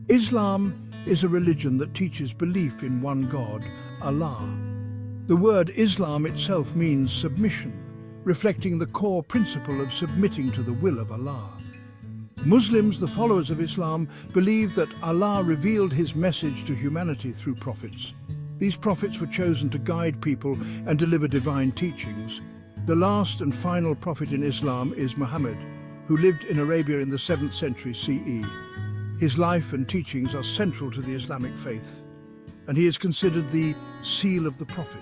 Islam is a religion that teaches belief in one God, Allah. The word Islam itself means submission, reflecting the core principle of submitting to the will of Allah. Muslims, the followers of Islam, believe that Allah revealed his message to humanity through prophets. These prophets were chosen to guide people and deliver divine teachings. The last and final prophet in Islam is Muhammad, who lived in Arabia in the 7th century CE. His life and teachings are central to the Islamic faith, and he is considered the seal of the prophets.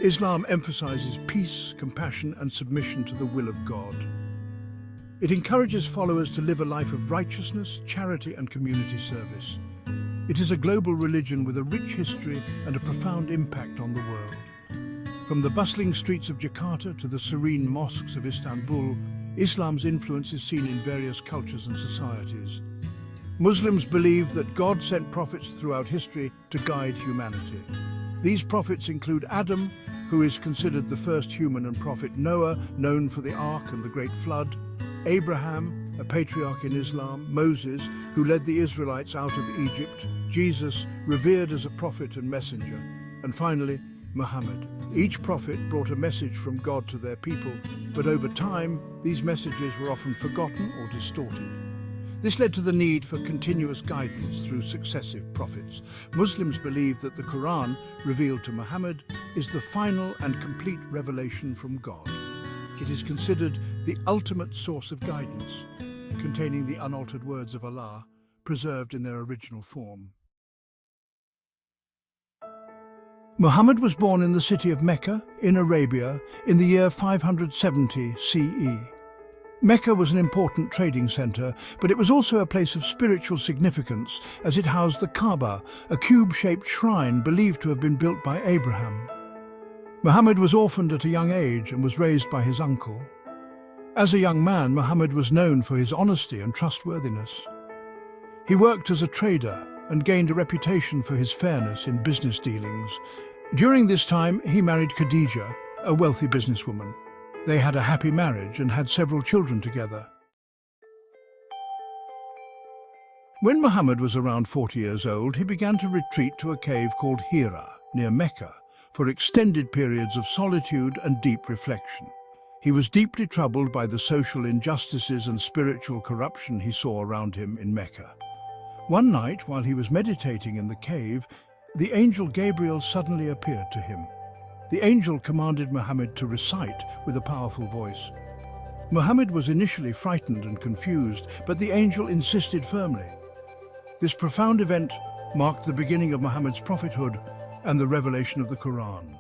Islam emphasizes peace, compassion, and submission to the will of God. It encourages followers to live a life of righteousness, charity, and community service. It is a global religion with a rich history and a profound impact on the world. From the bustling streets of Jakarta to the serene mosques of Istanbul, Islam's influence is seen in various cultures and societies. Muslims believe that God sent prophets throughout history to guide humanity. These prophets include Adam, who is considered the first human and prophet; Noah, known for the Ark and the Great Flood; Abraham, a patriarch in Islam; Moses, who led the Israelites out of Egypt; Jesus, revered as a prophet and messenger; and finally, Muhammad. Each prophet brought a message from God to their people, but over time, these messages were often forgotten or distorted. This led to the need for continuous guidance through successive prophets. Muslims believe that the Quran, revealed to Muhammad, is the final and complete revelation from God. It is considered the ultimate source of guidance, containing the unaltered words of Allah, preserved in their original form. Muhammad was born in the city of Mecca, in Arabia, in the year 570 CE. Mecca was an important trading center, but it was also a place of spiritual significance as it housed the Kaaba, a cube-shaped shrine believed to have been built by Abraham. Muhammad was orphaned at a young age and was raised by his uncle. As a young man, Muhammad was known for his honesty and trustworthiness. He worked as a trader and gained a reputation for his fairness in business dealings. During this time, he married Khadija, a wealthy businesswoman. They had a happy marriage and had several children together. When Muhammad was around 40 years old, he began to retreat to a cave called Hira, near Mecca, for extended periods of solitude and deep reflection. He was deeply troubled by the social injustices and spiritual corruption he saw around him in Mecca. One night, while he was meditating in the cave, the angel Gabriel suddenly appeared to him. The angel commanded Muhammad to recite with a powerful voice. Muhammad was initially frightened and confused, but the angel insisted firmly. This profound event marked the beginning of Muhammad's prophethood and the revelation of the Quran.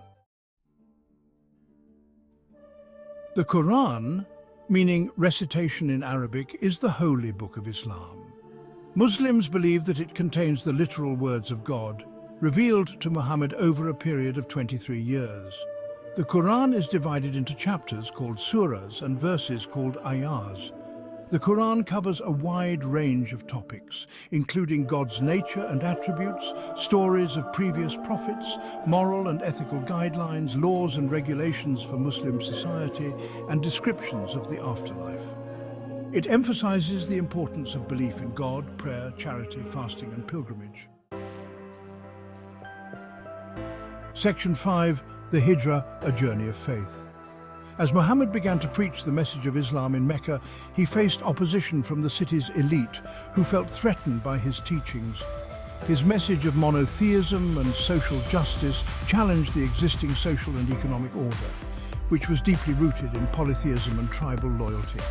The Quran, meaning recitation in Arabic, is the holy book of Islam. Muslims believe that it contains the literal words of God, revealed to Muhammad over a period of 23 years. The Quran is divided into chapters called surahs and verses called ayahs. The Quran covers a wide range of topics, including God's nature and attributes, stories of previous prophets, moral and ethical guidelines, laws and regulations for Muslim society, and descriptions of the afterlife. It emphasizes the importance of belief in God, prayer, charity, fasting, and pilgrimage. Section 5, the Hijra, a journey of faith. As Muhammad began to preach the message of Islam in Mecca, he faced opposition from the city's elite, who felt threatened by his teachings. His message of monotheism and social justice challenged the existing social and economic order, which was deeply rooted in polytheism and tribal loyalty.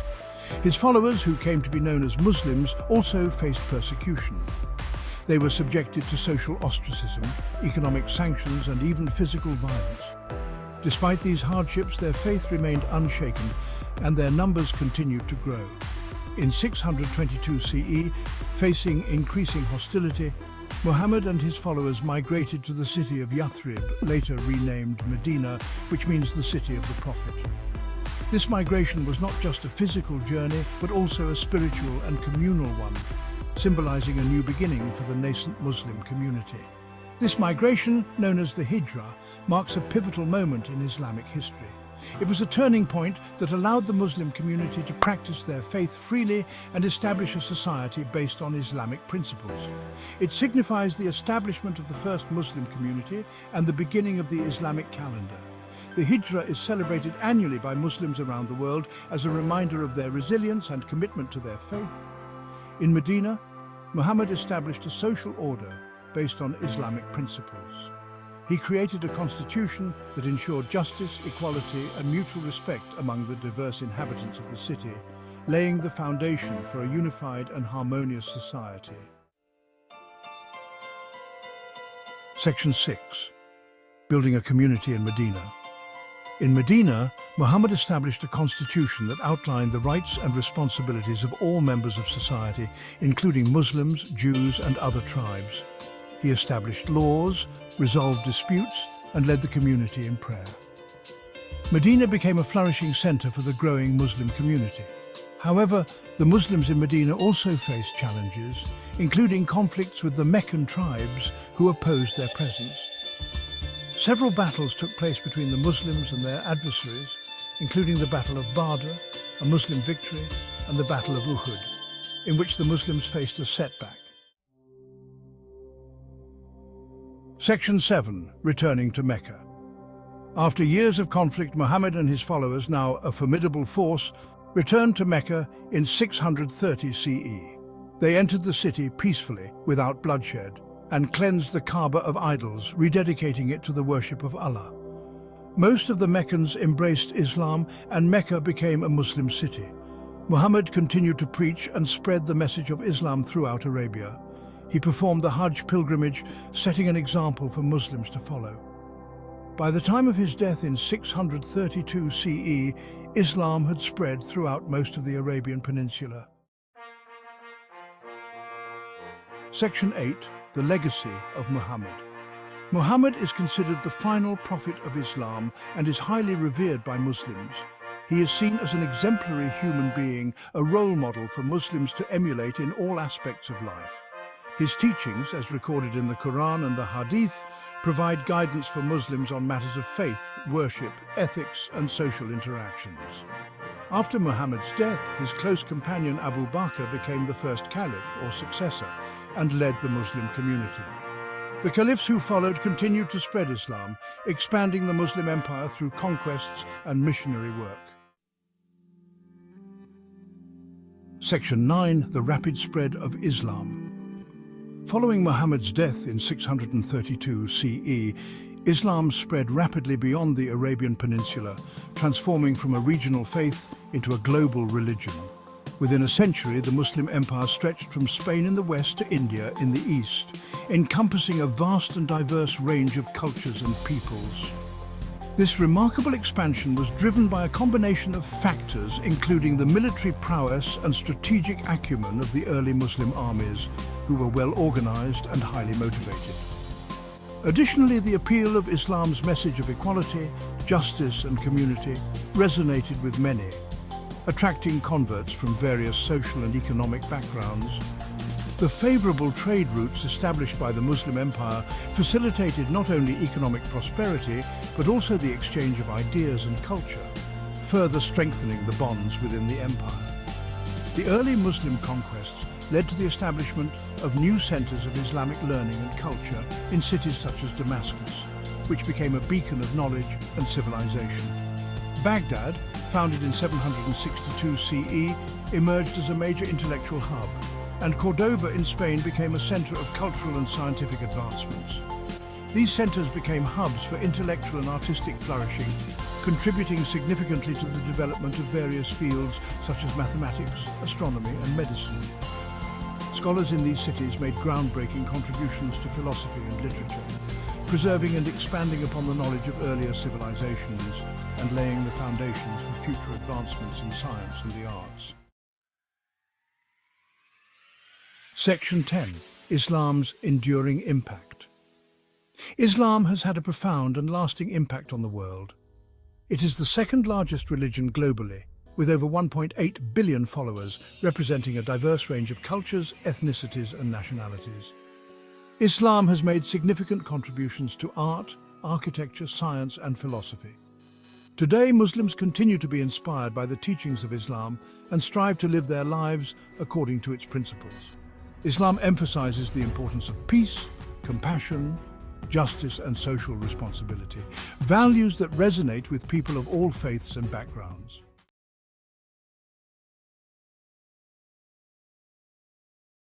His followers, who came to be known as Muslims, also faced persecution. They were subjected to social ostracism, economic sanctions, and even physical violence. Despite these hardships, their faith remained unshaken, and their numbers continued to grow. In 622 CE, facing increasing hostility, Muhammad and his followers migrated to the city of Yathrib, later renamed Medina, which means the city of the Prophet. This migration was not just a physical journey, but also a spiritual and communal one, symbolizing a new beginning for the nascent Muslim community. This migration, known as the Hijra, marks a pivotal moment in Islamic history. It was a turning point that allowed the Muslim community to practice their faith freely and establish a society based on Islamic principles. It signifies the establishment of the first Muslim community and the beginning of the Islamic calendar. The Hijra is celebrated annually by Muslims around the world as a reminder of their resilience and commitment to their faith. In Medina, Muhammad established a social order based on Islamic principles. He created a constitution that ensured justice, equality, and mutual respect among the diverse inhabitants of the city, laying the foundation for a unified and harmonious society. Section 6. Building a community in Medina. In Medina, Muhammad established a constitution that outlined the rights and responsibilities of all members of society, including Muslims, Jews, and other tribes. He established laws, resolved disputes, and led the community in prayer. Medina became a flourishing center for the growing Muslim community. However, the Muslims in Medina also faced challenges, including conflicts with the Meccan tribes who opposed their presence. Several battles took place between the Muslims and their adversaries, including the Battle of Badr, a Muslim victory, and the Battle of Uhud, in which the Muslims faced a setback. Section 7. Returning to Mecca. After years of conflict, Muhammad and his followers, now a formidable force, returned to Mecca in 630 CE. They entered the city peacefully, without bloodshed, and cleansed the Kaaba of idols, rededicating it to the worship of Allah. Most of the Meccans embraced Islam, and Mecca became a Muslim city. Muhammad continued to preach and spread the message of Islam throughout Arabia. He performed the Hajj pilgrimage, setting an example for Muslims to follow. By the time of his death in 632 CE, Islam had spread throughout most of the Arabian Peninsula. Section 8. The legacy of Muhammad. Muhammad is considered the final prophet of Islam and is highly revered by Muslims. He is seen as an exemplary human being, a role model for Muslims to emulate in all aspects of life. His teachings, as recorded in the Quran and the Hadith, provide guidance for Muslims on matters of faith, worship, ethics, and social interactions. After Muhammad's death, his close companion Abu Bakr became the first caliph or successor and led the Muslim community. The caliphs who followed continued to spread Islam, expanding the Muslim empire through conquests and missionary work. Section 9. The rapid spread of Islam. Following Muhammad's death in 632 CE, Islam spread rapidly beyond the Arabian Peninsula, transforming from a regional faith into a global religion. Within a century, the Muslim empire stretched from Spain in the west to India in the east, encompassing a vast and diverse range of cultures and peoples. This remarkable expansion was driven by a combination of factors, including the military prowess and strategic acumen of the early Muslim armies, who were well organized and highly motivated. Additionally, the appeal of Islam's message of equality, justice, and community resonated with many, attracting converts from various social and economic backgrounds. The favorable trade routes established by the Muslim Empire facilitated not only economic prosperity, but also the exchange of ideas and culture, further strengthening the bonds within the empire. The early Muslim conquests led to the establishment of new centers of Islamic learning and culture in cities such as Damascus, which became a beacon of knowledge and civilization. Baghdad, founded in 762 CE, emerged as a major intellectual hub, and Cordoba in Spain became a center of cultural and scientific advancements. These centers became hubs for intellectual and artistic flourishing, contributing significantly to the development of various fields such as mathematics, astronomy, and medicine. Scholars in these cities made groundbreaking contributions to philosophy and literature, preserving and expanding upon the knowledge of earlier civilizations and laying the foundations for future advancements in science and the arts. Section 10. Islam's enduring impact. Islam has had a profound and lasting impact on the world. It is the second largest religion globally, with over 1.8 billion followers, representing a diverse range of cultures, ethnicities, and nationalities. Islam has made significant contributions to art, architecture, science, and philosophy. Today, Muslims continue to be inspired by the teachings of Islam and strive to live their lives according to its principles. Islam emphasizes the importance of peace, compassion, justice, and social responsibility, values that resonate with people of all faiths and backgrounds.